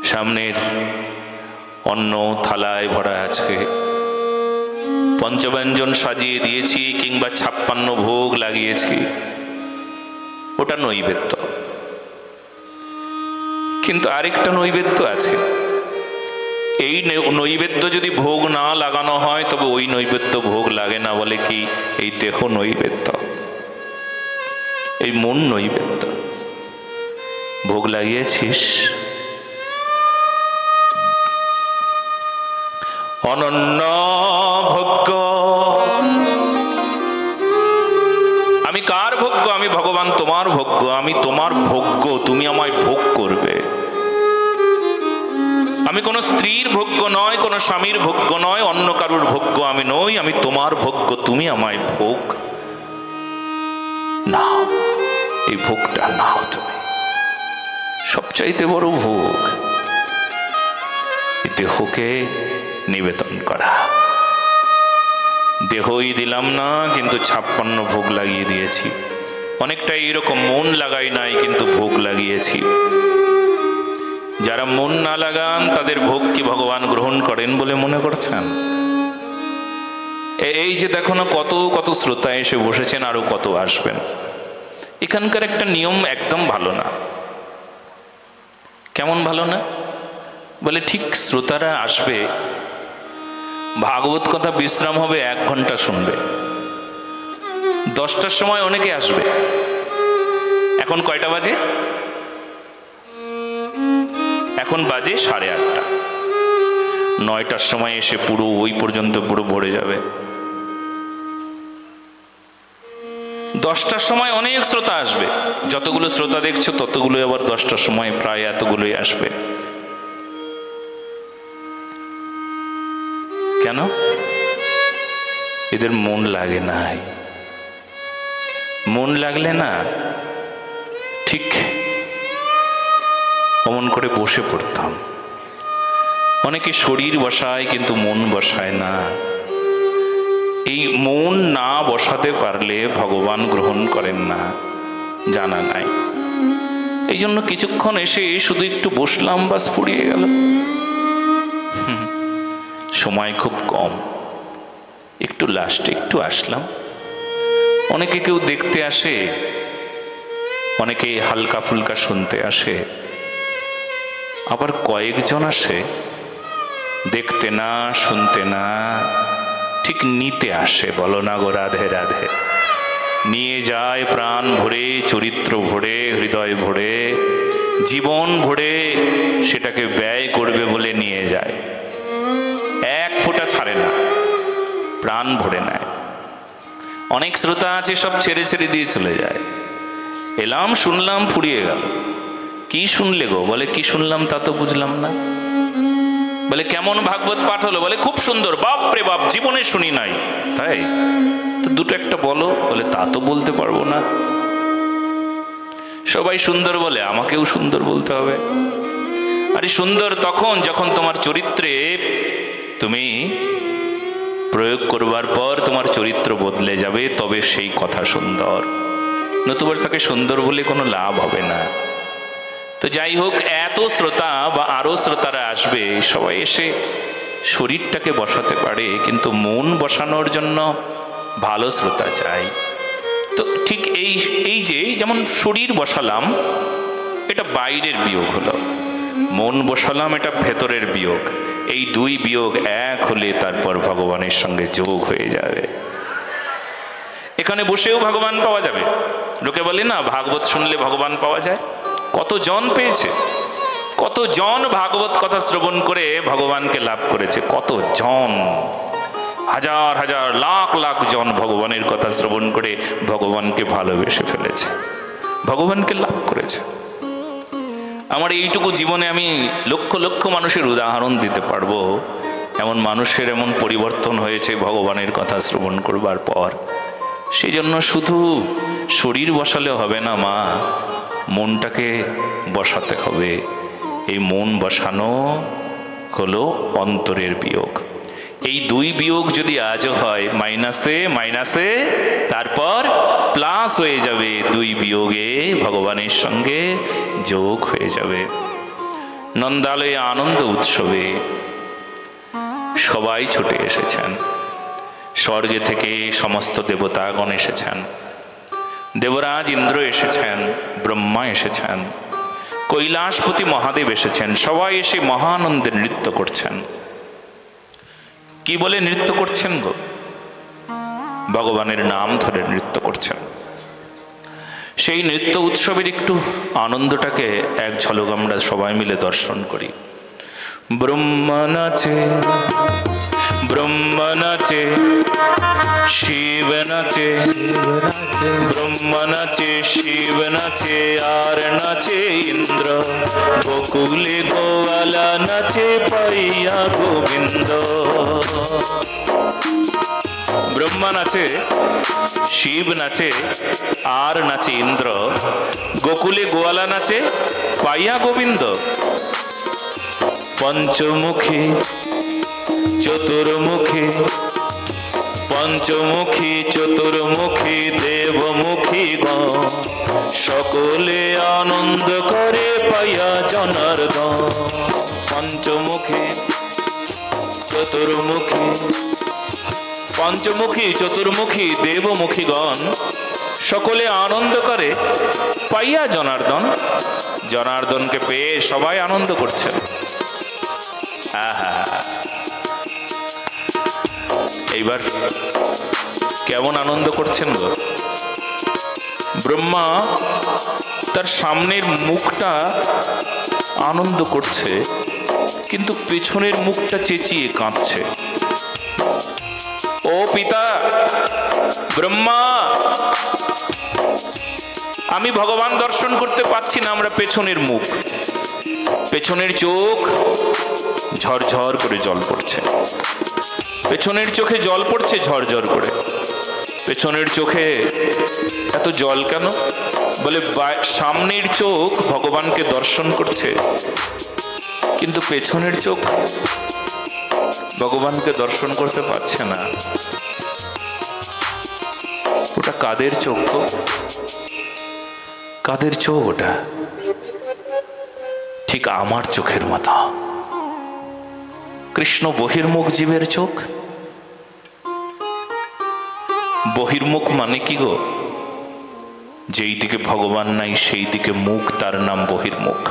সামনের অন্ন থালায় ভরা আছে, পঞ্চব্যঞ্জন সাজিয়ে দিয়েছি কিংবা 56 ভোগ লাগিয়েছি, ওটা নৈবেদ্য। কিন্তু আরেকটা নৈবেদ্য আছে, এই নৈবেদ্য যদি ভোগ না লাগানো হয় তবে ওই নৈবেদ্য ভোগ লাগে না। বলে কি? এই দেহ নৈবেদ্য, এই মন নৈবেদ্য। ভোগ লাগিয়েছিস? অনন্য ভোগ্য। আমি কার ভোগ্য? আমি ভগবান তোমার ভোগ্য। আমি তোমার ভোগ্য, তুমি আমায় ভোগ করবে। আমি কোনো স্ত্রীর ভোগ্য নয়, কোনো স্বামীর ভোগ্য নয়, অন্য কারুর ভোগ্য আমি নই। আমি তোমার ভোগ্য, তুমি আমায় ভোগ নাও। এই ভোগটা নাও তুমি। সবচাইতে বড় ভোগ এই দেহকে নিবেদন করা। দেহই দিলাম না, কিন্তু 56 ভোগ লাগিয়ে দিয়েছি। অনেকটা এইরকম, মন লাগাই নাই কিন্তু ভোগ লাগিয়েছি। যারা মন না লাগান তাদের ভোগ কি ভগবান গ্রহণ করেন বলে মনে করছেন? এই যে দেখো না, কত কত শ্রোতা এসে বসেছেন, আরো কত আসবেন। এখানকার একটা নিয়ম একদম ভালো না। কেমন ভালো না? বলে ঠিক শ্রোতারা আসবে, ভাগবত কথা বিশ্রাম হবে, 1 ঘন্টা শুনবে। 10টার সময় অনেকে আসবে। এখন কয়টা বাজে? এখন বাজে 8:30। 9টার সময় এসে পুরো ওই পর্যন্ত পুরো ভরে যাবে। 10টার সময় অনেক শ্রোতা আসবে। যতগুলো শ্রোতা দেখছো ততগুলো আবার 10টার সময় প্রায় এতগুলোই আসবে। কেন? এদের মন লাগে নাই। মন লাগলে না ঠিক অমন করে বসে পড়তাম। অনেকে শরীর বসায় কিন্তু মন বসায় না। এই মন না বসাতে পারলে ভগবান গ্রহণ করেন না, জানা নাই। এই জন্য কিছুক্ষণ এসে শুধু একটু বসলাম, বাস ফুরিয়ে গেল। সময় খুব কম, একটু লাস্টে একটু আসলাম। অনেকে কেউ দেখতে আসে, অনেকে হালকা ফুলকা শুনতে আসে, আবার কয়েকজন আসে দেখতে না, শুনতে না, ঠিক নিতে আসে। বলো না গো রাধে রাধে। নিয়ে যায় প্রাণ ভরে, চরিত্র ভরে, হৃদয় ভরে, জীবন ভরে সেটাকে ব্যয় করবে বলে নিয়ে যায়। 1 ফোঁটা ছাড়ে না, প্রাণ ভরে নেয়। অনেক শ্রোতা আছে সব ছেড়ে ছেড়ে দিয়ে চলে যায়। এলাম, শুনলাম, ফুরিয়ে গেল। কি শুনলে গো? বলে কি শুনলাম তা তো বুঝলাম না। বলে কেমন ভাগবত পাঠ হলো? বলে খুব সুন্দর। বাপ রে বাপ, জীবনে শুনি নাই। তাই তো দুটো একটা বলো। বলে তা তো বলতে পারবো না। সবাই সুন্দর বলে, আমাকেও সুন্দর বলতে হবে। আরে সুন্দর তখন যখন তোমার চরিত্রে তুমি প্রয়োগ করবার পর তোমার চরিত্র বদলে যাবে, তবে সেই কথা সুন্দর। নতুবা তাকে সুন্দর বলে কোনো লাভ হবে না। তো যাই হোক, এত শ্রোতা বা আরো শ্রোতারা আসবে, সবাই এসে শরীরটাকে বসাতে পারে, কিন্তু মন বসানোর জন্য ভালো শ্রোতা চাই। তো ঠিক এই যে যেমন শরীর বসালাম, এটা বাইরের বিয়োগ হলো। মন বসালাম, এটা ভেতরের বিয়োগ। এই 2 বিয়োগ এক হলে তারপর ভগবানের সঙ্গে যোগ হয়ে যাবে। এখানে বসেও ভগবান পাওয়া যাবে। লোকে বলে না ভাগবত শুনলে ভগবান পাওয়া যায়। কতজন পেয়েছে, কতজন ভাগবত কথা শ্রবণ করে ভগবানকে লাভ করেছে। কতজন, হাজার হাজার লাখ লাখ জন ভগবানের কথা শ্রবণ করে ভগবানকে ভালোবেসে ফেলেছে, ভগবানকে লাভ করেছে। আমার এইটুকু জীবনে আমি লক্ষ লক্ষ মানুষের উদাহরণ দিতে পারবো। এমন মানুষের এমন পরিবর্তন হয়েছে ভগবানের কথা শ্রবণ করবার পর। সেই জন্য শুধু শরীর বসালে হবে না মা, মনটাকে বসাতে হবে। এই মন বসানো হলো অন্তরের বিয়োগ। এই 2 বিয়োগ যদি আজও হয়, মাইনাসে মাইনাসে তারপর প্লাস হয়ে যাবে। 2 বিয়োগে ভগবানের সঙ্গে যোগ হয়ে যাবে। নন্দালয়ে আনন্দ উৎসবে সবাই ছুটে এসেছেন। স্বর্গে থেকে সমস্ত দেবতাগণ এসেছেন, দেবরাজ ইন্দ্র এসেছেন, ব্রহ্মা এসেছেন, কৈলাসপতি মহাদেব এসেছেন। সবাই এসে মহানন্দের নৃত্য করছেন। কি বলে নৃত্য করছেন গো? ভগবানের নাম ধরে নৃত্য করছেন। সেই নৃত্য উৎসবের একটু আনন্দটাকে এক ঝলক আমরা সবাই মিলে দর্শন করি। ব্রহ্মা নাচে, ব্রহ্মা নাচে, শিব নাচে, ব্রহ্মা নাচে, শিব নাচে, আর নাচে ইন্দ্র। গোকুলে গোয়ালা নাচে পাইয়া গোবিন্দ। ব্রহ্মা নাচে, শিব নাচে, আর নাচে ইন্দ্র। গোকুলে গোয়ালা নাচে পাইয়া গোবিন্দ। পঞ্চমুখী চতুর্মুখী, পঞ্চমুখী চতুর্মুখী দেবমুখী গণ, সকলে আনন্দ করে পাইয়া জনার্দন। পঞ্চমুখী চতুর্মুখী, পঞ্চমুখী চতুর্মুখী দেবমুখী গণ, সকলে আনন্দ করে পাইয়া জনার্দন। জনার্দনকে পেয়ে সবাই আনন্দ করছেন। এইবার কেমন আনন্দ করছেন গো? ব্রহ্মা তার সামনের মুখটা আনন্দ করছে, কিন্তু পেছনের মুখটা চেঁচিয়ে কাঁদছে। ও পিতা ব্রহ্মা, আমি ভগবান দর্শন করতে পারছি না। আমরা পেছনের মুখ, পেছনের চোখ ঝরঝর করে জল পড়ছে। পেছনের চোখে জল পড়ছে ঝরঝর করে। পেছনের চোখে এত জল কেন? বলে সামনের চোখ ভগবানকে দর্শন করছে, কিন্তু পেছনের চোখ ভগবানকে দর্শন করতে পারছে না। ওটা কাদের চোখ? কাদের চোখ ওটা? ঠিক আমার চোখের মতো। কৃষ্ণ বহির্মুখ জীবের চোখ। বহির্মুখ মানে কি গো? যেই দিকে ভগবান নাই সেই দিকে মুখ, তার নাম বহির্মুখ।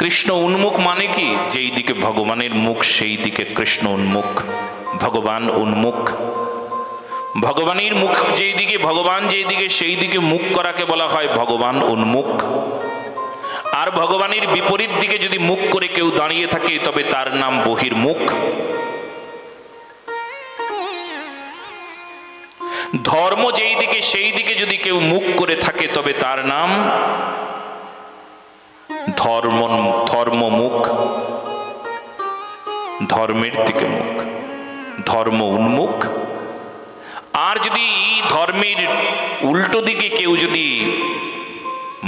কৃষ্ণ উন্মুখ মানে কি? যেই দিকে ভগবানের মুখ সেই দিকে কৃষ্ণ উন্মুখ, ভগবান উন্মুখ। ভগবানের মুখ যেই দিকে, ভগবান যেই দিকে সেই দিকে মুখ করাকে বলা হয় ভগবান উন্মুখ। আর ভগবানের বিপরীত দিকে যদি মুখ করে কেউ দাঁড়িয়ে থাকে তবে তার নাম বহির্মুখ। ধর্ম যেই দিকে সেই দিকে যদি কেউ মুখ করে থাকে তবে তার নাম ধর্মমুখ। ধর্মের দিকে মুখ, ধর্ম উন্মুখ। আর যদি ধর্মের উল্টো দিকে কেউ যদি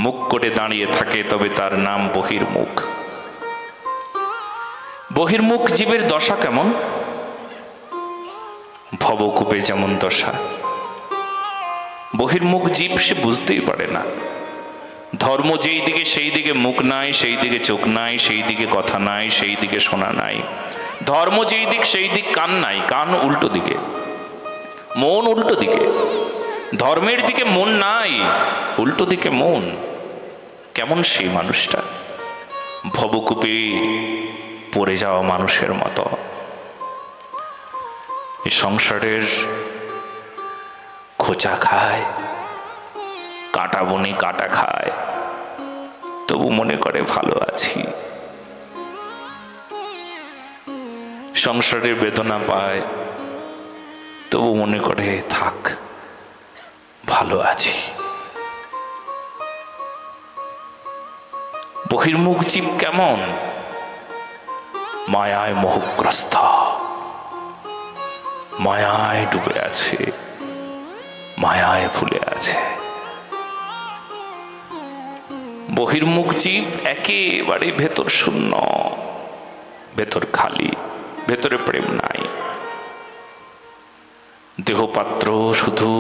মুখ করে দাঁড়িয়ে থাকে তবে তার নাম বহির্মুখ। বহির্মুখ জীবের দশা কেমন? ভবকূপে যেমন দশা। বহির্মুখ জীব সে বুঝতেই পারে না। ধর্ম যেই দিকে সেই দিকে মুখ নাই, সেই দিকে চোখ নাই, সেই দিকে কথা নাই, সেই দিকে শোনা নাই। ধর্ম যেই দিক সেই দিক কান নাই, কান উল্টো দিকে, মন উল্টো দিকে। ধর্মের দিকে মন নাই, উল্টো দিকে মন। কেমন সেই মানুষটা? ভবকূপে পড়ে যাওয়া মানুষের মতো। এই সংসারের খোঁচা খায়, কাটা বনে কাটা খায়, তবু মনে করে ভালো আছি। সংসারের বেদনা পায়, তবু মনে করে থাক, ভালো আছি। বহির্মুখ জীব কেমন? মায়ায় মোহগ্রস্ত, মায়ায় ডুবে আছে, মায়ায় ফুলে আছে। বহির্মুখ জীব একেবারে ভেতর শূন্য, ভেতর খালি, ভেতরে প্রেম নাই। দেহপাত্র শুধু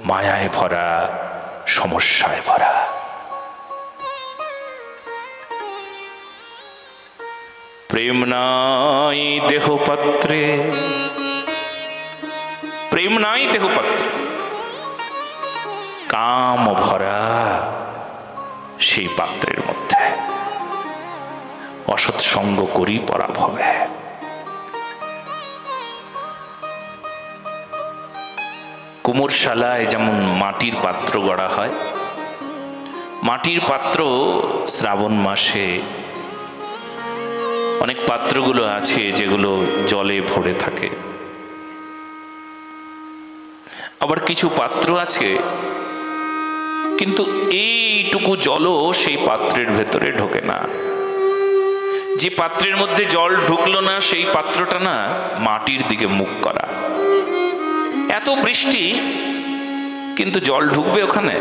মায়ায় ভরা, সমস্যায় ভরা। প্রেম নাই দেহপাত্রে, প্রেম নাই দেহপাত্রে, কাম ভরা সেই পাত্রের মধ্যে অসৎসঙ্গ করি পরাভবে। কুমোরশালায় যেমন মাটির পাত্র গড়া হয়, মাটির পাত্র শ্রাবণ মাসে অনেক পাত্রগুলো আছে যেগুলো জলে ভরে থাকে, আবার কিছু পাত্র আছে কিন্তু এইটুকু জলও সেই পাত্রের ভেতরে ঢোকে না। যে পাত্রের মধ্যে জল ঢুকলো না সেই পাত্রটা না মাটির দিকে মুখ করা। এত বৃষ্টি কিন্তু জল ঢুকবে ওখানে?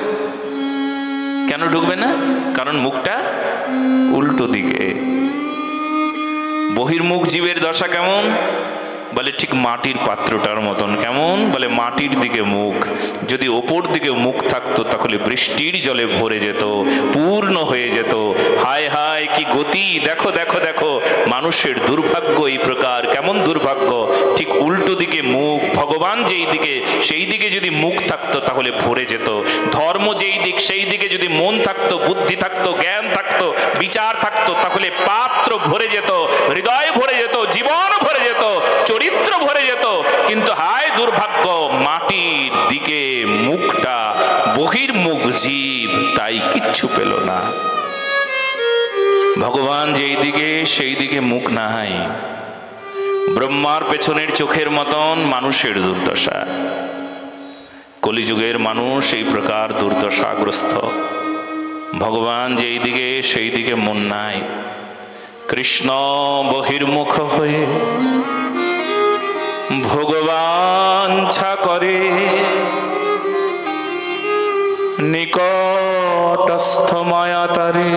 কেন ঢুকবে না? কারণ মুখটা উল্টো দিকে। বহির্মুখ জীবের দশা কেমন? বলে ঠিক মাটির পাত্রটার মতন। কেমন? বলে মাটির দিকে মুখ। যদি ওপর দিকে মুখ থাকতো তাহলে বৃষ্টির জলে ভরে যেত, পূর্ণ হয়ে যেত। হায় হায় কি গতি! দেখো দেখো দেখো, মানুষের দুর্ভাগ্য এই প্রকার। কেমন দুর্ভাগ্য? ঠিক উল্টো দিকে মুখ। ভগবান যেই দিকে সেই দিকে যদি মুখ থাকতো তাহলে ভরে যেত। ধর্ম যেই দিক সেই দিকে যদি মন থাকতো, বুদ্ধি থাকতো, জ্ঞান থাকতো, বিচার থাকতো তাহলে পাত্র ভরে যেত, হৃদয় ভরে যেত, জীবন ভরে যেত, চরিত্র ভরে যেত। কিন্তু হায় দুর্ভাগ্য, মাটির দিকে মুখটা, বহির্মুখ জীব, তাই কিচ্ছু পেল না। ভগবান যেই দিকে সেই দিকে মুখ নাই। ব্রহ্মার পেছনের চোখের মতন মানুষের দুর্দশা। কলিযুগের মানুষ এই প্রকার দুর্দশাগ্রস্ত। ভগবান যেই দিকে সেই দিকে মন নাই। কৃষ্ণ বহির্মুখ হয়ে ভগবাঞ্ছা করে, নিকটস্থ মায়া তারে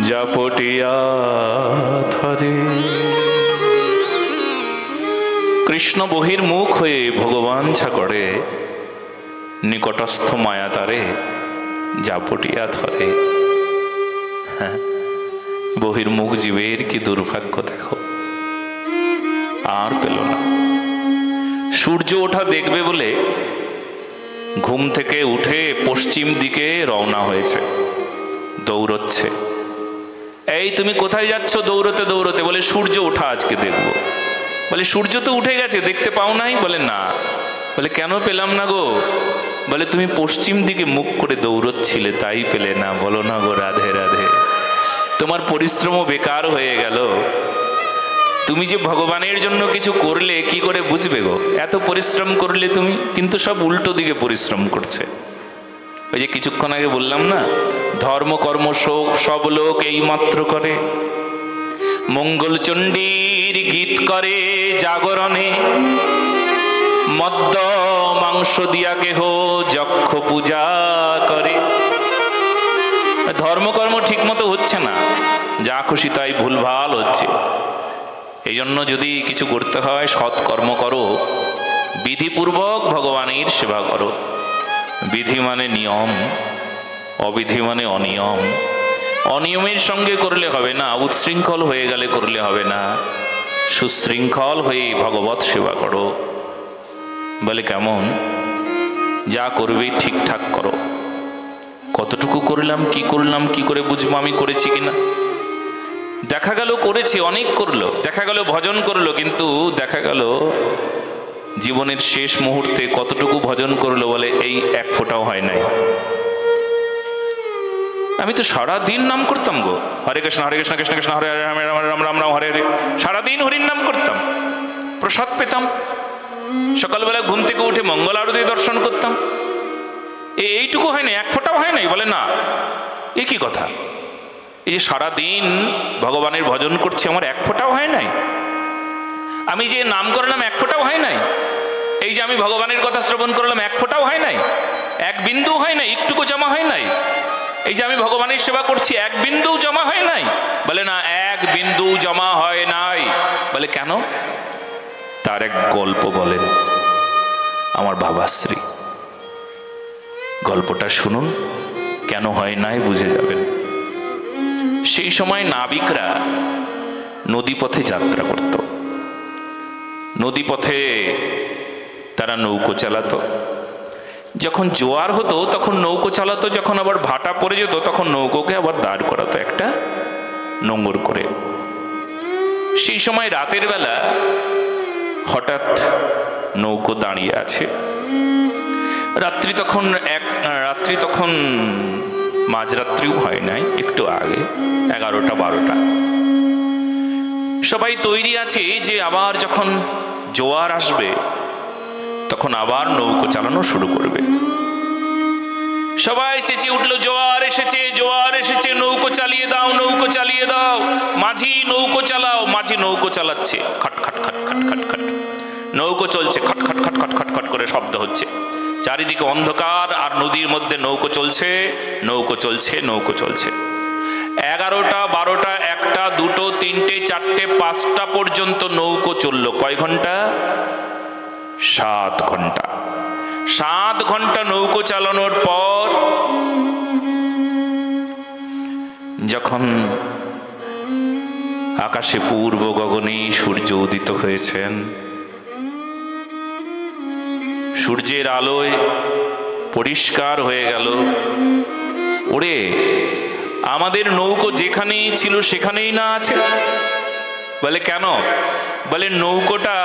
জাপটিয়া ধরে। কৃষ্ণ বহির্মুখ হয়ে ভগবাঞ্ছা করে, নিকটস্থ মায়া তারে জাপটিয়া ধরে। হ্যাঁ, বহির্মুখ জীবের কি দুর্ভাগ্য দেখো, আর পেল না। সূর্য ওঠা দেখবে বলে ঘুম থেকে উঠে পশ্চিম দিকে রওনা হয়েছে, দৌড়চ্ছে। এই তুমি কোথায় যাচ্ছ? দৌড়তে দৌড়তে। বলে সূর্য ওঠা আজকে দেখবো। বলে সূর্য তো উঠে গেছে, দেখতে পাও নাই? বলে না। বলে কেন পেলাম না গো? বলে তুমি পশ্চিম দিকে মুখ করে দৌড়চ্ছিলে, তাই পেলে না। বলো না গো রাধে রাধে, তোমার পরিশ্রমও বেকার হয়ে গেল। তুমি যে ভগবানের জন্য কিছু করলে কি করে বুঝবে গো? এত পরিশ্রম করলে তুমি, কিন্তু সব উল্টো দিকে পরিশ্রম করছে। ওই যে কিছুক্ষণ আগে বললাম না, ধর্ম কর্ম সব লোক এই মাত্র করে। মঙ্গল চণ্ডীর গীত করে জাগরণে, মদ্য মাংস দিয়া কেহ যক্ষ পূজা করে। ধর্মকর্ম ঠিক মতো হচ্ছে না, যা খুশি তাই ভুলভাল হচ্ছে। এই জন্য যদি কিছু করতে হয় সৎকর্ম করো, বিধিপূর্বক ভগবানের সেবা করো। বিধি মানে নিয়ম, অবিধি মানে অনিয়ম। অনিয়মের সঙ্গে করলে হবে না, উচ্ছৃঙ্খল হয়ে গেলে করলে হবে না। সুশৃঙ্খল হয়ে ভগবত সেবা করো। বলে কেমন? যা করবে ঠিকঠাক করো। কতটুকু করলাম, কি করলাম, কি করে বুঝবো আমি করেছি কিনা? দেখা গেল করেছি, অনেক করলো, দেখা গেল ভজন করলো, কিন্তু দেখা গেল জীবনের শেষ মুহূর্তে কতটুকু ভজন করলো বলে এই এক ফোঁটাও হয় নাই। আমি তো সারা দিন নাম করতাম গো, হরে কৃষ্ণ কৃষ্ণ কৃষ্ণ হরে হরে রাম রাম রাম রাম হরে হরে। সারাদিন হরির নাম করতাম, প্রসাদ পেতাম, সকালবেলা ঘুম থেকে উঠে মঙ্গল আরতি দর্শন করতাম। এইটুকু হয় না, এক ফোঁটাও হয় নাই? বলে না। এ কি কথা? এই যে সারাদিন ভগবানের ভজন করছি, আমার এক ফোঁটাও হয় নাই? আমি যে নাম করলাম এক ফোঁটাও হয় নাই? এই যে আমি ভগবানের কথা শ্রবণ করলাম এক ফোঁটাও হয় নাই? এক বিন্দু হয় নাই? একটুকু জমা হয় নাই? এই যে আমি ভগবানের সেবা করছি এক বিন্দু জমা হয় নাই? বলে না, এক বিন্দু জমা হয় নাই। বলে কেন? তার এক গল্প বলেন আমার বাবাশ্রী। গল্পটা শুনুন, কেন হয় নাই বুঝে যাবেন। সেই সময় নাবিকরা নদীপথে যাত্রা করত, নদীপথে তারা নৌকো চালাতো। যখন জোয়ার হতো তখন নৌকো চালাতো, যখন আবার ভাটা পড়ে যেত তখন নৌকোকে আবার দাঁড় করাতো একটা নোঙর করে। সেই সময় রাতের বেলা হঠাৎ নৌকো দাঁড়িয়ে আছে। রাত্রি তখন মাঝরাত্রিও হয় নাই, একটু আগে 11টা 12টা। সবাই তৈরি আছে যে আবার যখন জোয়ার আসবে তখন আবার নৌকো চালানো শুরু করবে। সবাই চেঁচিয়ে উঠলো, জোয়ার এসেছে, জোয়ার এসেছে, নৌকো চালিয়ে দাও, নৌকো চালিয়ে দাও, মাঝি নৌকো চালাও। মাঝি নৌকো চালাচ্ছে, খট খট খট খট খট খট, নৌকো চলছে, খট খট খট খট খট খট করে শব্দ হচ্ছে। চারিদিকে অন্ধকার, আর নদীর মধ্যে নৌকো চলছে, নৌকো চলছে, নৌকো চলছে। 11টা 12টা 1টা 2টো 3টে 4টে 5টা পর্যন্ত নৌকো চললো। কয় ঘন্টা? 7 ঘন্টা। 7 ঘন্টা নৌকো চালানোর পর যখন আকাশে পূর্ব গগনে সূর্য উদিত হয়েছেন, সূর্যের আলোয় পরিষ্কার হয়ে গেল। ওরে, আমাদের নৌকো যেখানেই ছিল সেখানেই না আছে? বলে কেন? বলে নৌকোটা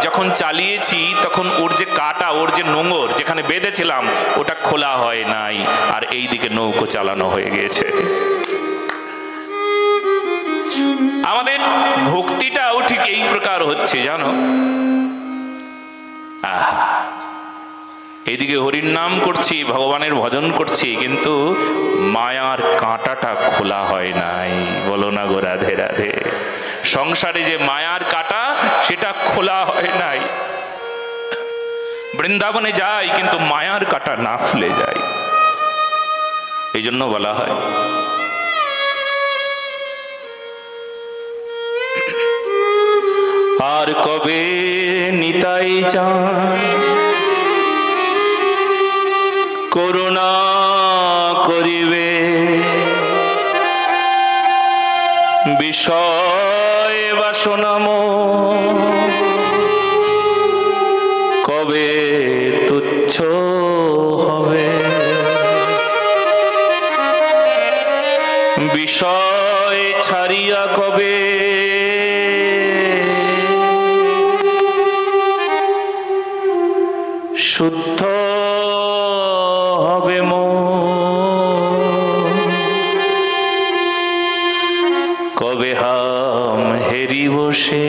যখন চালিয়েছি তখন ওর যে কাটা, ওর যে নোঙর যেখানে বেঁধেছিলাম ওটা খোলা হয় নাই, আর এই দিকে নৌকো চালানো হয়ে গেছে। আমাদের ভক্তিটাও ঠিক এই প্রকার হচ্ছে, জানো। এইদিকে হরির নাম করছি, ভগবানের ভজন করছি, কিন্তু মায়ার কাঁটাটা খোলা হয় নাই। বলো না গো রাধে রাধে। সংসারে যে মায়ার কাঁটা সেটা খোলা হয় নাই। বৃন্দাবনে যাই কিন্তু মায়ার কাঁটা না খুলে যায়। এই জন্য বলা হয় আর কবে নিতাই চান করুণা করিবে, বিষয় বাসনাম কবে তুচ্ছ হবে, বিষয় ছাড়িয়া কবে শুদ্ধ হবে কবে হাম হেরিব সে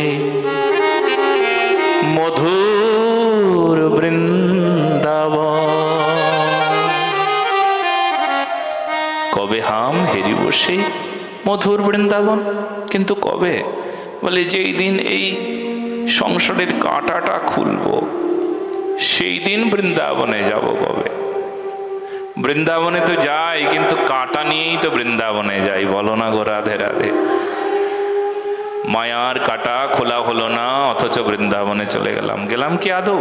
মধুর বৃন্দাবন, কবে হাম হেরিব সে মধুর বৃন্দাবন। কিন্তু কবে? বলে যেই দিন এই সংসারের কাঁটাটা খুলবো সেই দিন বৃন্দাবনে যাব। কবে? বৃন্দাবনে তো যাই কিন্তু কাঁটা নিয়েই তো বৃন্দাবনে যাই। বলো না গো রাধে রাধে। মায়ার কাঁটা খোলা হলো না, অথচ বৃন্দাবনে চলে গেলাম কি আদৌ?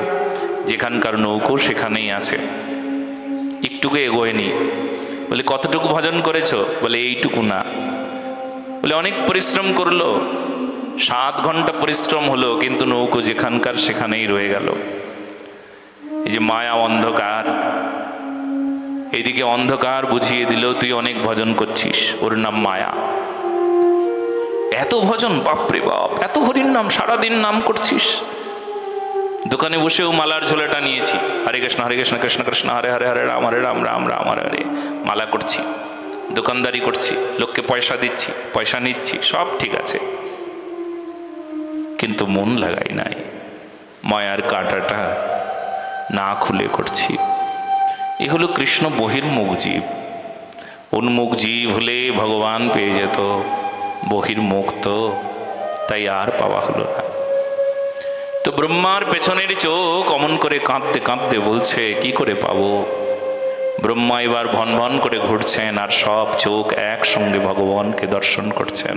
যেখানকার নৌকো সেখানেই আছে, একটুকু এগোয়নি। বলে কতটুকু ভজন করেছো? বলে এইটুকু না। বলে অনেক পরিশ্রম করলো, 7 ঘন্টা পরিশ্রম হলো, কিন্তু নৌকো যেখানকার সেখানেই রয়ে গেল। এই যে মায়া অন্ধকার, এইদিকে অন্ধকার বুঝিয়ে দিল তুই অনেক ভজন করছিস, ওর নাম মায়া। এত ভজন, বাপরে বাপ, এত হরির নাম, সারাদিন নাম করছিস। দোকানে বসেও মালার ঝোলাটা নিয়েছি, হরে কৃষ্ণ কৃষ্ণ কৃষ্ণ হরে হরে, হরে রাম রাম রাম হরে হরে, মালা করছি, দোকানদারি করছি, লোককে পয়সা দিচ্ছি, পয়সা নিচ্ছি, সব ঠিক আছে, কিন্তু মন লাগাই নাই। মায়ার কাঁটাটা না খুলে করছি। এ হলো কৃষ্ণ বহির্মুখ জীব। উন্মুখ জীব হলে ভগবান পেয়ে যেত, বহির্মুখ তো তাই আর পাওয়া হলো না। তো ব্রহ্মার পেছনের চোখ অমন করে কাঁদতে কাঁদতে বলছে কি করে পাবো। ব্রহ্মা এবার ভন ভন করে ঘুরছেন, আর সব চোখ একসঙ্গে ভগবানকে দর্শন করছেন।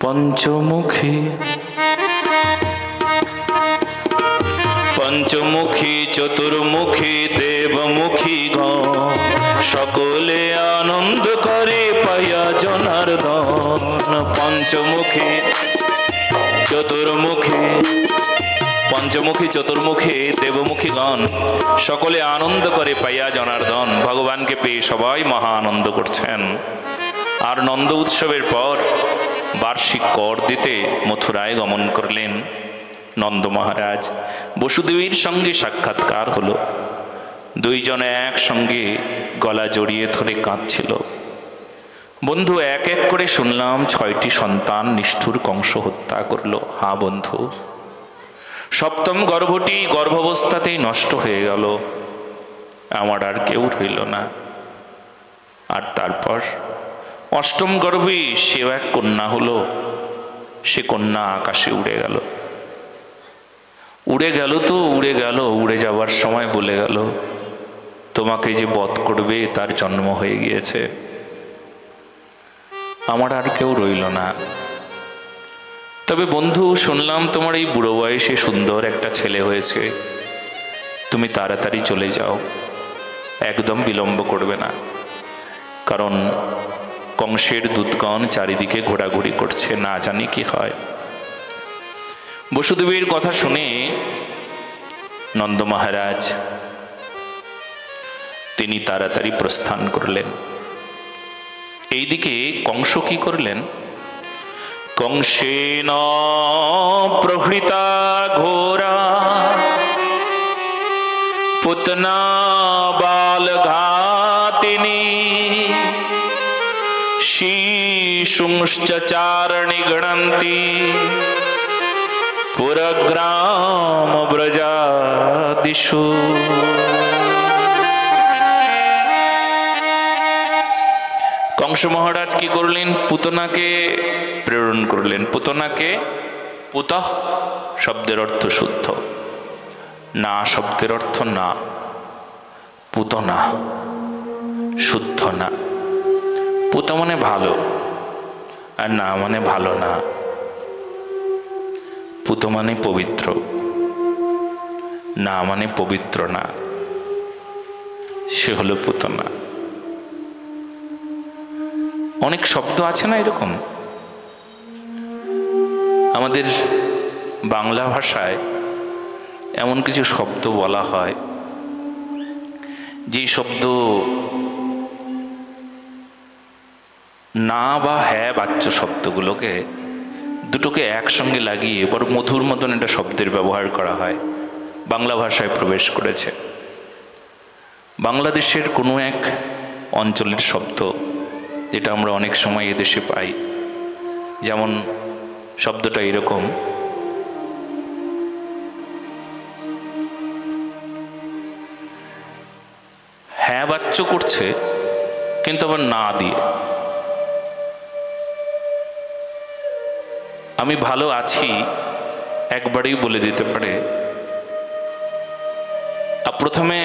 পঞ্চমুখী পঞ্চমুখী চতুর্মুখী দেবমুখী সকলে আনন্দ করে পাইয়া জনার্দন। পঞ্চমুখী চতুর্মুখী, পঞ্চমুখী চতুর্মুখী দেবমুখী গণ সকলে আনন্দ করে পাইয়া জনার্দন। ভগবানকে পেয়ে সবাই মহা আনন্দ করছেন। আর নন্দ উৎসবের পর বার্ষিক কর দিতে মথুরায় গমন করলেন নন্দ মহারাজ। বসুদেবীর সঙ্গে সাক্ষাৎকার হলো। দুইজনে একসঙ্গে গলা জড়িয়ে ধরে কাঁদছিল। বন্ধু, এক এক করে শুনলাম 6টি সন্তান নিষ্ঠুর কংস হত্যা করল। হ্যাঁ বন্ধু, সপ্তম গর্ভটি গর্ভাবস্থাতেই নষ্ট হয়ে গেল। আমার আর কেউ রইল না। আর তারপর অষ্টম গর্ভে সেও এক কন্যা হলো। সে কন্যা আকাশে উড়ে গেল। উড়ে গেল তো উড়ে গেল, উড়ে যাবার সময় বলে গেল, তোমাকে যে বধ করবে তার জন্ম হয়ে গিয়েছে। আমার আর কেউ রইল না। তবে বন্ধু, শুনলাম তোমার এই বুড়ো বয়সে সুন্দর একটা ছেলে হয়েছে। তুমি তাড়াতাড়ি চলে যাও, একদম বিলম্ব করবে না। কারণ কংসের দূতগণ চারিদিকে ঘোরাঘুরি করছে, না জানি কি হয়। বসুদেবীর কথা শুনে নন্দ মহারাজ তিনি তাড়াতাড়ি প্রস্থান করলেন। এইদিকে কংস কি করলেন? কংসেন প্রহৃতা ঘোরা পুতনা বাল ঘাতিনী শিশুশ্চারণি গণন্তি পুরগ্রাম ব্রজাদিষু। কংস মহারাজ কি করলেন? পুতনাকে প্রেরণ করলেন। পুতনাকে, পুতঃ শব্দের অর্থ শুদ্ধ, না শব্দের অর্থ না। পুতনা শুদ্ধ না। পুত মানে ভালো, আর না মানে ভালো না। পুত মানে পবিত্র, না মানে পবিত্র না। সে হলো পুতনা। অনেক শব্দ আছে না এরকম আমাদের বাংলা ভাষায়, এমন কিছু শব্দ বলা হয় যে শব্দ না বা হ্যাঁ বাচ্য শব্দগুলোকে দুটোকে একসঙ্গে লাগিয়ে বড় মধুর মতন একটা শব্দের ব্যবহার করা হয়, বাংলা ভাষায় প্রবেশ করেছে। বাংলাদেশের কোনো এক অঞ্চলের শব্দ যেটা আমরা অনেক সময় এদেশে পাই, যেমন শব্দটা এরকম, হ্যাঁ বাচ্য করছে কিন্তু আবার না দিয়ে। আমি ভালো আছি একবারেই বলে দিতে পারে, প্রথমে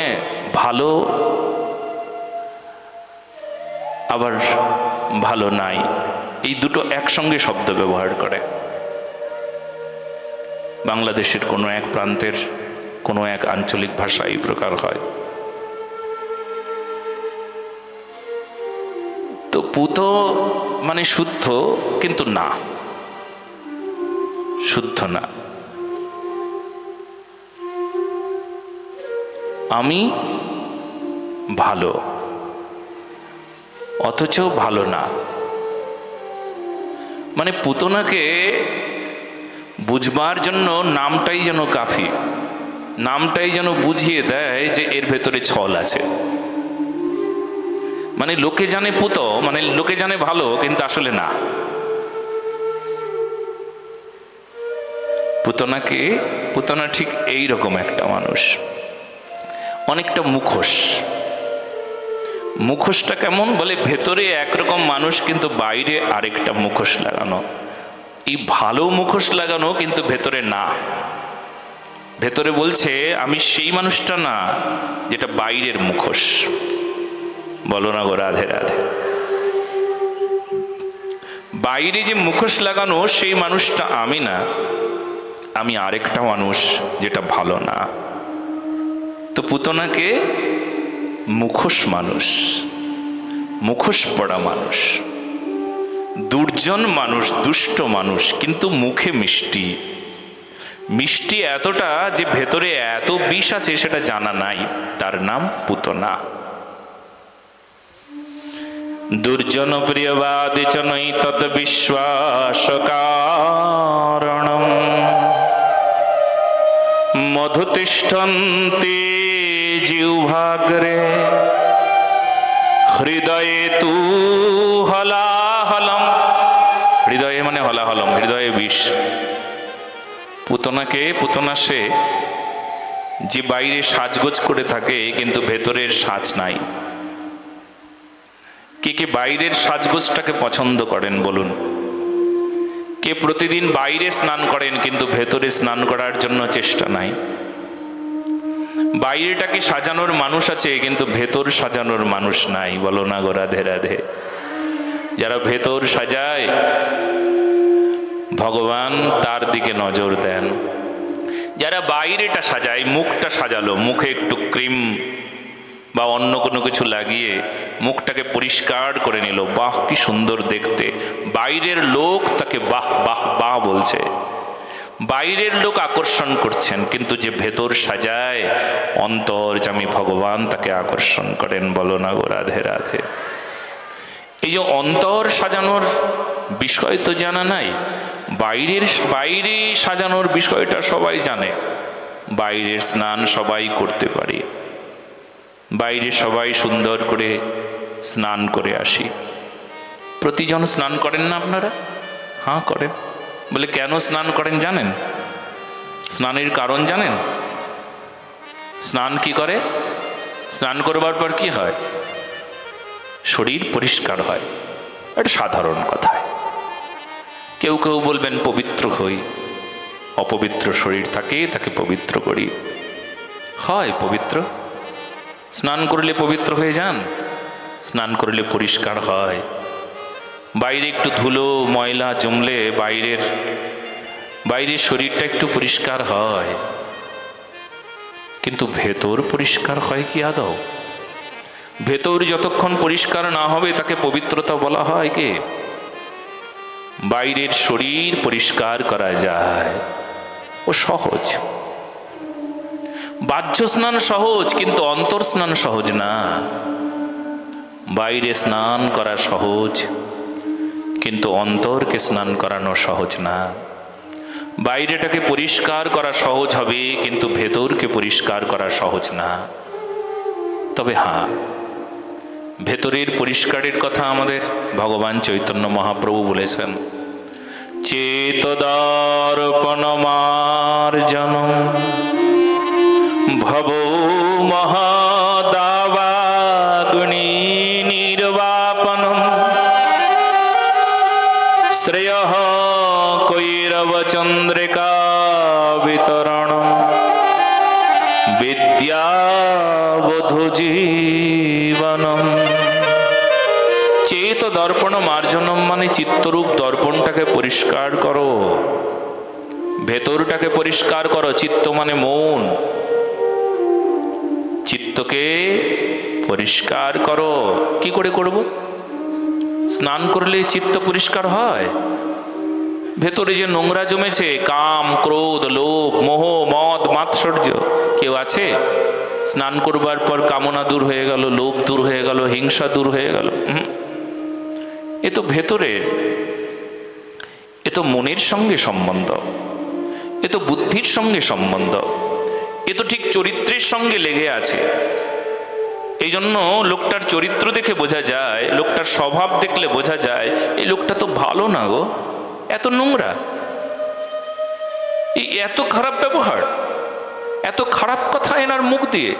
ভালো আবার ভালো নাই, এই দুটো একসঙ্গে শব্দ ব্যবহার করে। বাংলাদেশের কোনো এক প্রান্তের কোনো এক আঞ্চলিক ভাষা এই প্রকার হয়। তো পুত মানে শুদ্ধ, কিন্তু না, শুদ্ধ না। আমি ভালো অথচ ভালো না, মানে পুতনাকে বুঝবার জন্য নামটাই যেন কাফি, নামটাই যেন বুঝিয়ে দেয় যে এর ভেতরে ছল আছে। মানে লোকে জানে পুত, মানে লোকে জানে ভালো, কিন্তু আসলে না। পুতনা ঠিক এই রকম একটা মানুষ, অনেকটা মুখোশ। মুখোশটা কেমন বলে, ভেতরে একরকম মানুষ কিন্তু বাইরে আরেকটা মুখোশ লাগানো। এই ভালো মুখোশ লাগানো কিন্তু ভেতরে না। ভেতরে বলছে আমি সেই মানুষটা না যেটা বাইরের মুখোশ। বলো না গো রাধে রাধে। বাইরে যে মুখোশ লাগানো সেই মানুষটা আমি না, আমি আরেকটা মানুষ যেটা ভালো না। তো পুতনাকে মুখোশ মানুষ, মুখোশ পড়া মানুষ, দুর্জন মানুষ, দুষ্ট মানুষ, কিন্তু মুখে মিষ্টি। মিষ্টি এতটা যে ভেতরে এত বিষ আছে সেটা জানা নাই। তার নাম পুতনা। দুর্জন প্রিয়বাদী চ নৈ তদ বিশ্বাস কারণম মধুতিষ্ঠন্তি জিহ্বাগ্রে হৃদয়ে তু হলাহলম। হৃদয়ে মানে হলাহলম, হৃদয়ে বিষ। পুতনাকে, পুতনা সে যে বাইরে সাজগোজ করে থাকে কিন্তু ভেতরের সাজ নাই। কে কে বাইরের সাজগোজটাকে পছন্দ করেন বলুন? কে প্রতিদিন বাইরে স্নান করেন কিন্তু ভেতরে স্নান করার জন্য চেষ্টা নাই? বাইরেটাকে সাজানোর মানুষ আছে কিন্তু ভেতর সাজানোর মানুষ নাই। বলো না গো রাধে রাধে। যারা ভেতর সাজায় ভগবান তার দিকে নজর দেন। যারা বাইরেটা সাজায়, মুখটা সাজালো, মুখে একটু ক্রিম বা অন্য কোনো কিছু লাগিয়ে মুখটাকে পরিষ্কার করে নিল, বাহ কি সুন্দর দেখতে, বাইরের লোক তাকে বাহ বাহ বাহ বলছে, বাইরের লোক আকর্ষণ করছেন, কিন্তু যে ভেতর সাজায় অন্তর্যামী ভগবান তাকে আকর্ষণ করেন। বলো না গো রাধে রাধে। এই যে অন্তর সাজানোর বিষয় তো জানা নাই, বাইরে সাজানোর বিষয়টা সবাই জানে। বাইরের স্নান সবাই করতে পারি, বাইরে সবাই সুন্দর করে স্নান করে আসি। প্রতিজন স্নান করেন না আপনারা? হ্যাঁ করেন। বলে কেন স্নান করেন জানেন? স্নানের কারণ জানেন? স্নান কি করে? স্নান করবার পর কি হয়? শরীর পরিষ্কার হয়। এটা সাধারণ কথা। কেউ কেউ বলবেন পবিত্র হই, অপবিত্র শরীর থাকে তাকে পবিত্র করি। হয় পবিত্র, স্নান করলে পবিত্র হয়ে যান, স্নান করলে পরিষ্কার হয়। বাইরে একটু ধুলো ময়লা জমলে বাইরের শরীরটা একটু পরিষ্কার হয়, কিন্তু ভেতর পরিষ্কার হয় কি আদৌ? ভেতর যতক্ষণ পরিষ্কার না হবে তাকে পবিত্রতা বলা হয় কি? বাইরের শরীর পরিষ্কার করা যায়, ও সহজ। বাহ্য স্নান সহজ, কিন্তু অন্তর স্নান সহজ না। বাইরে স্নান করা সহজ, কিন্তু অন্তরকে স্নান করানো সহজ না। বাইরেটাকে পরিষ্কার করা সহজ হবে, কিন্তু ভেতরকে পরিষ্কার করা সহজ না। তবে হ্যাঁ, ভেতরের পরিষ্কারের কথা আমাদের ভগবান চৈতন্য মহাপ্রভু বলেছেন, চেতদর্পণমার্জনম ভব মহাদাবাগ্নি নির্বাপনম শ্রেয়ঃ কৈরব চন্দ্রিকা বিতরণম বিদ্যাবধূ জীবনম। চেত দর্পণ মার্জনম মানে চিত্তরূপ দর্পণটাকে পরিষ্কার করো, ভেতরটাকে পরিষ্কার করো। চিত্ত মানে মন, চিত্তকে পরিষ্কার করো। কি করে করব? স্নান করলে চিত্ত পরিষ্কার হয়? ভেতরে যে নোংরা জমেছে, কাম ক্রোধ লোভ মোহ মদ মাৎসর্য, কেউ আছে স্নান করবার পর কামনা দূর হয়ে গেল, লোভ দূর হয়ে গেল, হিংসা দূর হয়ে গেল? এ তো ভেতরের, এ তো মনের সঙ্গে সম্বন্ধ, এ তো বুদ্ধির সঙ্গে সম্বন্ধ, এ তো ঠিক চরিত্রের সঙ্গে লেগে আছে। এই জন্য লোকটার চরিত্র দেখে বোঝা যায়, লোকটার স্বভাব দেখলে বোঝা যায় এই লোকটা তো ভালো না গো, এত নোংরা, এই এত খারাপ ব্যবহার, এত খারাপ কথা এনার মুখ দিয়ে,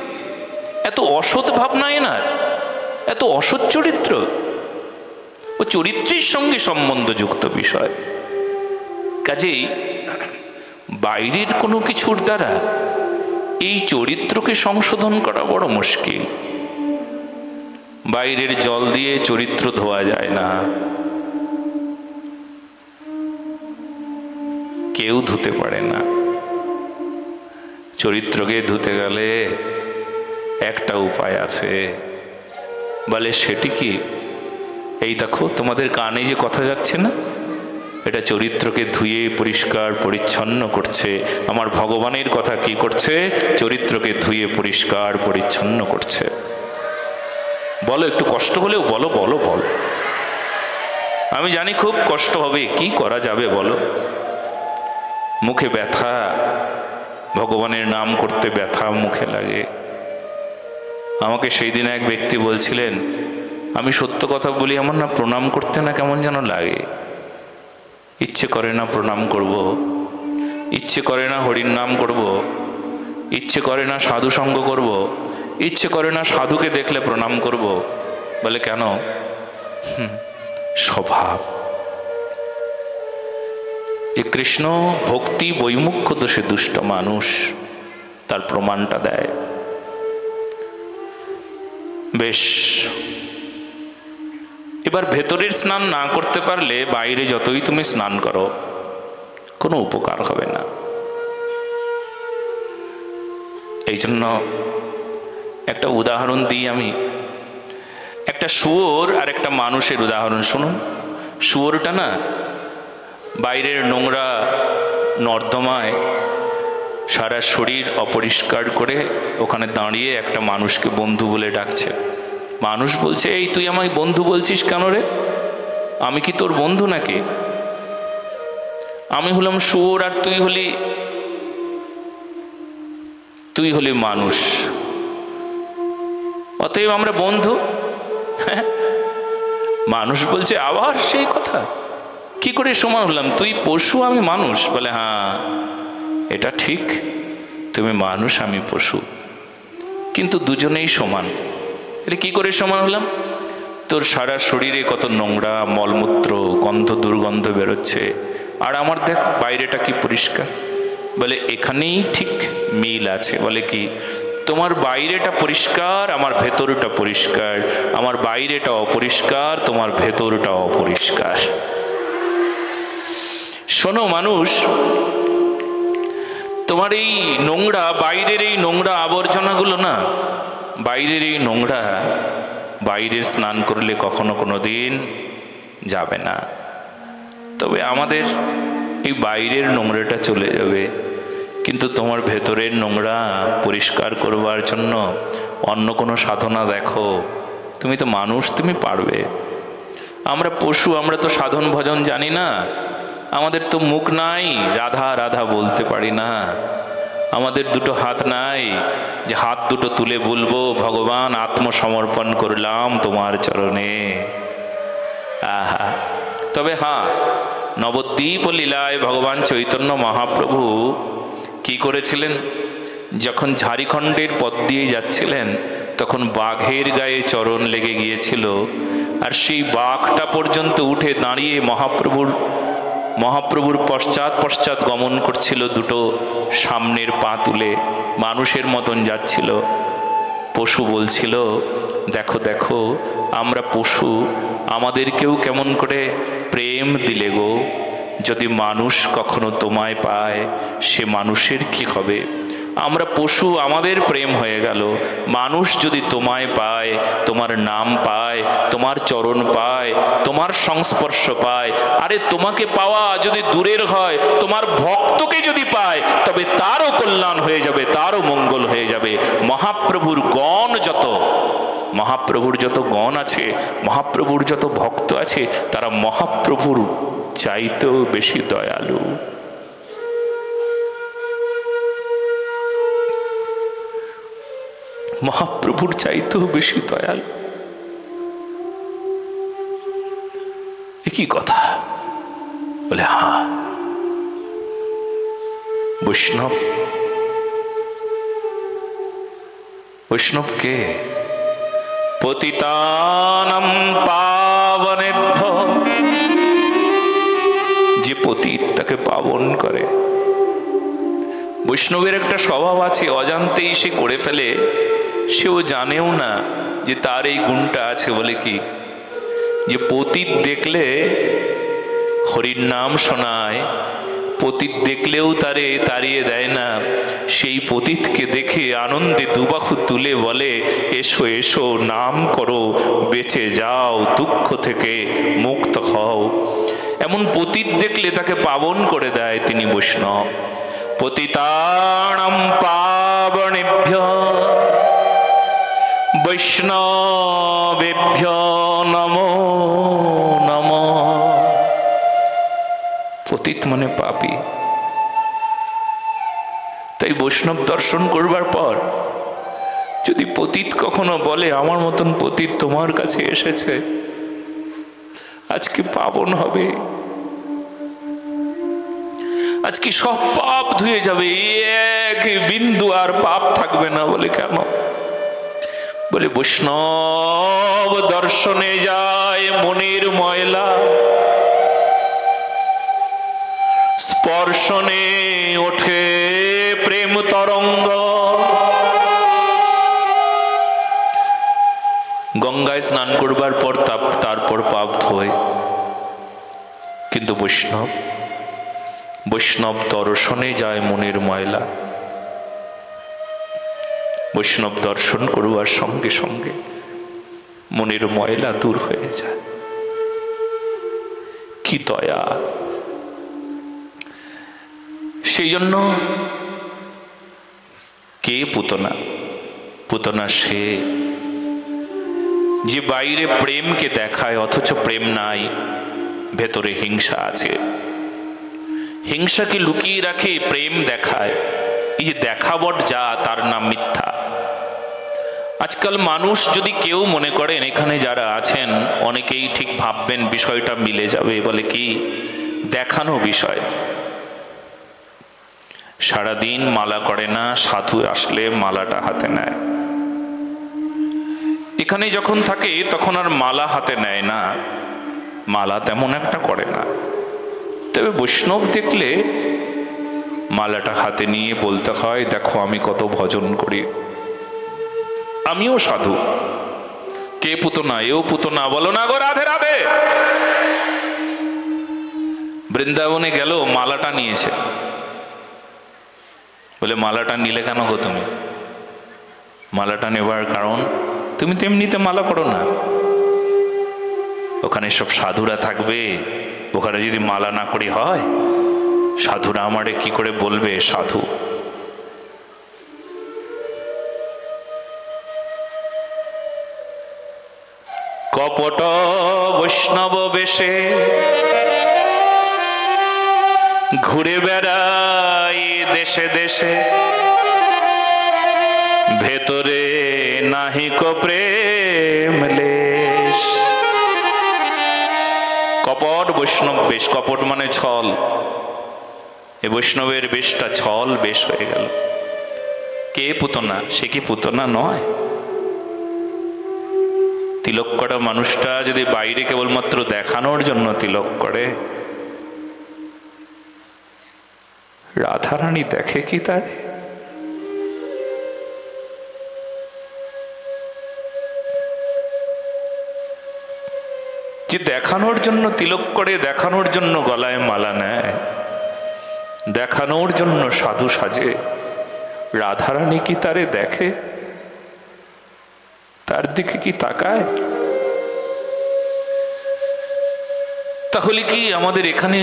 এত অসৎ ভাবনা এনার, এত অসৎ চরিত্র। ও চরিত্রের সঙ্গে সম্বন্ধযুক্ত বিষয়। কাজেই বাইরের কোনো কিছুর দ্বারা এই চরিত্রকে সংশোধন করা বড় মুশকিল। বাইরের জল দিয়ে চরিত্র ধোয়া যায় না, কেউ ধুতে পারে না। চরিত্রকে ধুতে গেলে একটা উপায় আছে। বলে সেটি কি? এই দেখো তোমাদের কানে যে কথা যাচ্ছে না, এটা চরিত্রকে ধুয়ে পরিষ্কার পরিচ্ছন্ন করছে। আমার ভগবানের কথা কি করছে? চরিত্রকে ধুয়ে পরিষ্কার পরিচ্ছন্ন করছে। বলো, একটু কষ্ট হলেও বলো, বলো বলো। আমি জানি খুব কষ্ট হবে, কি করা যাবে বলো। মুখে ব্যথা, ভগবানের নাম করতে ব্যথা মুখে লাগে। আমাকে সেই দিন এক ব্যক্তি বলছিলেন, আমি সত্য কথা বলি, আমার না প্রণাম করতে না কেমন যেন লাগে। ইচ্ছে করে না প্রণাম করব, ইচ্ছে করে না হরির নাম করব, ইচ্ছে করে না সাধু সঙ্গ করব, ইচ্ছে করে না সাধুকে দেখলে প্রণাম করব। বলে কেন? স্বভাব। এ কৃষ্ণ ভক্তি বৈমুখ্য দোষে দুষ্ট মানুষ, তার প্রমাণটা দেয়। বেশ, এবার ভেতরের স্নান না করতে পারলে বাইরে যতই তুমি স্নান করো কোনো উপকার হবে না। এই জন্য একটা উদাহরণ দিই আমি। একটা শুয়োর আর একটা মানুষের উদাহরণ শুনুন। শুয়োরটা না বাইরের নোংরা নর্দমায় সারা শরীর অপরিষ্কার করে ওখানে দাঁড়িয়ে একটা মানুষকে বন্ধু বলে ডাকছে। মানুষ বলছে, এই তুই আমায় বন্ধু বলছিস কেন রে? আমি কি তোর বন্ধু নাকি? আমি হলাম শুয়োর আর তুই হলি মানুষ, অতএব আমরা বন্ধু। মানুষ বলছে আবার সেই কথা, কি করে সমান হলাম? তুই পশু, আমি মানুষ। বলে হ্যাঁ, এটা ঠিক, তুমি মানুষ, আমি পশু, কিন্তু দুজনেই সমান। এটা কি করে সমান হলাম? তোর সারা শরীরে কত নোংরা মলমূত্র, গন্ধ দুর্গন্ধ বেরোচ্ছে, আর আমার দেখ বাইরেটা কি পরিষ্কার। বলে এখানেই ঠিক মিল আছে। বলে কি? তোমার বাইরেটা পরিষ্কার, আমার ভেতরটা পরিষ্কার। আমার বাইরেটা অপরিষ্কার, তোমার ভেতরটা অপরিষ্কার। শোনো মানুষ, তোমার এই নোংরা, বাইরের এই নোংরা আবর্জনাগুলো না, বাইরের এই নোংরা বাইরের স্নান করলে কখনো কোনো দিন যাবে না। তবে আমাদের এই বাইরের নোংরাটা চলে যাবে, কিন্তু তোমার ভেতরের নোংরা পরিষ্কার করবার জন্য অন্য কোনো সাধনা দেখো। তুমি তো মানুষ, তুমি পারবে। আমরা পশু, আমরা তো সাধন ভজন জানি না। আমাদের তো মুখ নাই, রাধা রাধা বলতে পারি না। আমাদের দুটো হাত নাই যে হাত দুটো তুলে বলবো, ভগবান আত্মসমর্পণ করলাম তোমার চরণে। আহা! তবে হ্যাঁ, নবদ্বীপ লীলায় ভগবান চৈতন্য মহাপ্রভু কি করেছিলেন? যখন ঝাড়খণ্ডের পথ দিয়ে যাচ্ছিলেন তখন বাঘের গায়ে চরণ লেগে গিয়েছিল, আর সেই বাঘটা পর্যন্ত উঠে দাঁড়িয়ে মহাপ্রভুর পশ্চাৎ পশ্চাৎ গমন করছিল, দুটো সামনের পা তুলে মানুষের মতন যাচ্ছিল। পশু বলছিল, দেখো দেখো আমরা পশু, আমাদেরকেও কেমন করে প্রেম দিলে গো। যদি মানুষ কখনো তোমায় পায়, সে মানুষের কি হবে? আমরা পশু, আমাদের প্রেম হয়ে গেল। মানুষ যদি তোমায় পায়, তোমার নাম পায়, তোমার চরণ পায়, তোমার সংস্পর্শ পায়, আরে তোমাকে পাওয়া যদি দূরের হয়, তোমার ভক্তকে যদি পায়, তবে তারও কল্যাণ হয়ে যাবে, তারও মঙ্গল হয়ে যাবে। মহাপ্রভুর গণ যত, মহাপ্রভুর যত গণ আছে, মহাপ্রভুর যত ভক্ত আছে, তারা মহাপ্রভুর চাইতেও বেশি দয়ালু। মহাপ্রভুর চাইতেও বেশি দয়ালু। একই কথা। বলে হ্যাঁ, বৈষ্ণব, বৈষ্ণব কে? পতিতানাং পাবনেভ্যো, যে পতিত তাকে পাবন করে। বৈষ্ণবের একটা স্বভাব আছে, অজান্তেই সে করে ফেলে, সেও জানেও না যে তার এই গুণটা আছে। বলে কি? যে পতিত দেখলে হরির নাম শোনায়, পতিত দেখলেও তারে তাড়িয়ে দেয় না, সেই পতিতকে দেখে আনন্দে দুবাহু তুলে বলে, এসো এসো, নাম করো, বেঁচে যাও, দুঃখ থেকে মুক্ত হও। এমন পতিত দেখলে তাকে পাবন করে দেয় তিনি বৈষ্ণব। পতিতানাং পাবনেভ্যো বৈষ্ণবেভ্যো নমো নমঃ। পতিত মানে পাপী। তাই বৈষ্ণব দর্শন করবার পর যদি পতিত কখনো বলে, আমার মতন পতিত তোমার কাছে এসেছে, আজকে পাবন হবে, আজকে সব পাপ ধুয়ে যাবে, এক বিন্দু আর পাপ থাকবে না। বলে কেন? বলে বৈষ্ণব দর্শনে যায় মনের ময়লা, স্পর্শনে ওঠে প্রেম তরঙ্গ। গঙ্গায় স্নান করবার পর তারপর পাপ ধোয়, কিন্তু বৈষ্ণব দর্শনে যায় মনের ময়লা। বৈষ্ণব দর্শন করবার সঙ্গে সঙ্গে মনের ময়লা দূর হয়ে যায়। কি দয়া! সেই জন্য কে পুতনা? পুতনা সে যে বাইরে প্রেমকে দেখায় অথচ প্রেম নাই, ভেতরে হিংসা আছে। হিংসাকে লুকিয়ে রাখে, প্রেম দেখায়। এই যে দেখাবট যা, তার নাম মিথ্যা। আজকাল মানুষ যদি কেউ মনে করেন, এখানে যারা আছেন অনেকেই ঠিক ভাববেন বিষয়টা মিলে যাবে। বলে কি? দেখানো বিষয়। সারাদিন মালা করে না, সাধু আসলে মালাটা হাতে নেয়। এখানে যখন থাকে তখন আর মালা হাতে নেয় না, মালা তেমন একটা করে না। তবে বৈষ্ণব দেখলে মালাটা হাতে নিয়ে বলতে হয়, দেখো আমি কত ভজন করি, আমিও সাধু। কে পুতনা? এও পুতনা। বলো না গো রাধে রাধে। বৃন্দাবনে গেল, মালাটা নিয়েছে। বলে মালাটা নিলে কেন গো তুমি? মালাটা নেবার কারণ, তুমি তো এমনিতে মালা করো না, ওখানে সব সাধুরা থাকবে, ওখানে যদি মালা না করি হয়, সাধুরা আমারে কি করে বলবে সাধু? কপট বৈষ্ণব বেশে ঘুরে বেড়াই দেশে দেশে, ভেতরে নাহিক প্রেম লেশ। কপট বৈষ্ণব বেশ। কপট মানে ছল। এ বৈষ্ণবের বেশটা ছল বেশ হয়ে গেল। কে পুতনা? সে কি পুতনা নয়? তিলক করা মানুষটা যদি বাইরে কেবলমাত্র দেখানোর জন্য তিলক করে, রাধারানী দেখে কি তারে? যে দেখানোর জন্য তিলক করে, দেখানোর জন্য গলায় মালা নেয়, দেখানোর জন্য সাধু সাজে, রাধারানী কি তারে দেখে? তার দিকে কি তাকায়? তাহলে কি আমাদের এখানে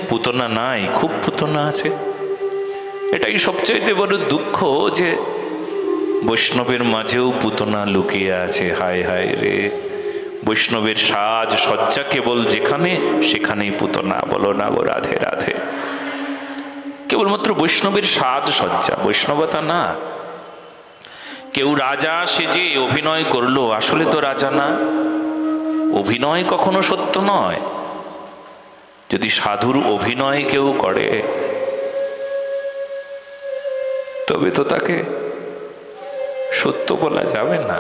পুতনা নাই? খুব পুতনা আছে। এটাই সবচাইতে বড় দুঃখ যে বৈষ্ণবের মাঝেও পুতনা লুকিয়ে আছে। হায় হায় রে! বৈষ্ণবের সাজ সজ্জা কেবল যেখানে সেখানেই পুতনা। বলো না গো রাধে রাধে। কেবলমাত্র বৈষ্ণবের সাজ সজ্জা, বৈষ্ণবতা না। কেউ রাজা সেজে অভিনয় করলো, আসলে তো রাজা না। অভিনয় কখনো সত্য নয়। যদি সাধুর অভিনয় কেউ করে তবে তো তাকে সত্য বলা যাবে না।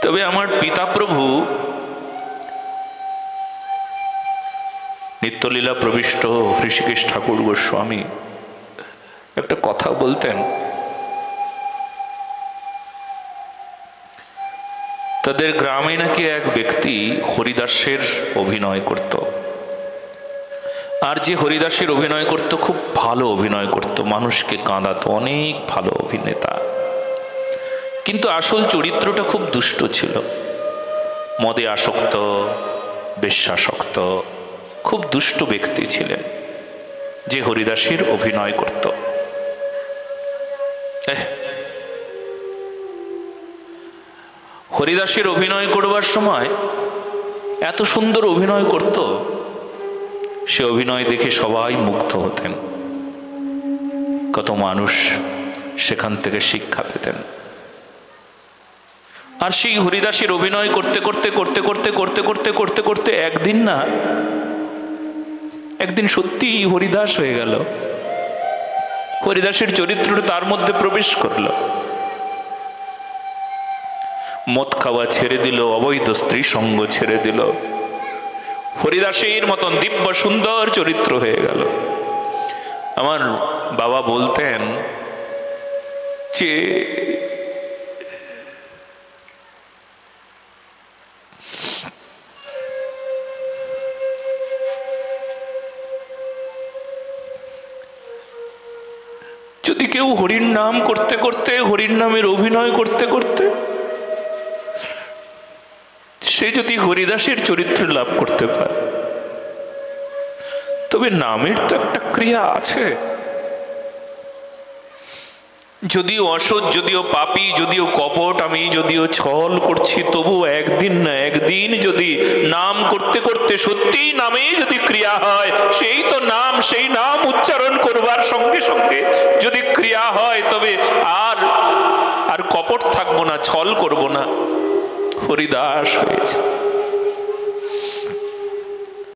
তবে আমার পিতা প্রভু নিত্যলীলা প্রবিষ্ট ঋষিকেশ ঠাকুর গোস্বামী একটা কথা বলতেন। তাদের গ্রামে নাকি এক ব্যক্তি হরিদাসের অভিনয় করত, আর যে হরিদাসের অভিনয় করত, খুব ভালো অভিনয় করত, মানুষকে কাঁদাতো, অনেক ভালো অভিনেতা। কিন্তু আসল চরিত্রটা খুব দুষ্ট ছিল, মদে আসক্ত, বেশ্যাসক্ত, খুব দুষ্ট ব্যক্তি ছিলেন যে হরিদাসের অভিনয় করত। হরিদাসের অভিনয় করবার সময় এত সুন্দর অভিনয় করত, সে অভিনয় দেখে সবাই মুগ্ধ হতেন, কত মানুষ সেখান থেকে শিক্ষা পেতেন। আর সেই হরিদাসের অভিনয় করতে করতে করতে করতে করতে করতে করতে করতে একদিন সত্যি হরিদাস হয়ে গেল, হরিদাসের চরিত্রটা তার মধ্যে প্রবেশ করল। মদ খাওয়া ছেড়ে দিল, অবৈধ স্ত্রী সঙ্গ ছেড়ে দিল, হরিদাসের মতন দিব্য সুন্দর চরিত্র হয়ে গেল। আমার বাবা বলতেন যে যদি কেউ হরির নাম করতে করতে, হরির নামের অভিনয় করতে করতে সে যদি হরিদাসের চরিত্র লাভ করতে পারে, তবে নামের তো একটা ক্রিয়া আছে। যদিও অসৎ, যদিও পাপী, যদিও কপট, আমি যদিও ছল করছি, তবু একদিন না একদিন যদি নাম করতে করতে সত্যি নামে যদি ক্রিয়া হয়, সেই তো নাম, সেই নাম উচ্চারণ করবার সঙ্গে সঙ্গে যদি ক্রিয়া হয়, তবে আর কপট থাকবো না, ছল করব না, হরিদাস হয়েছে।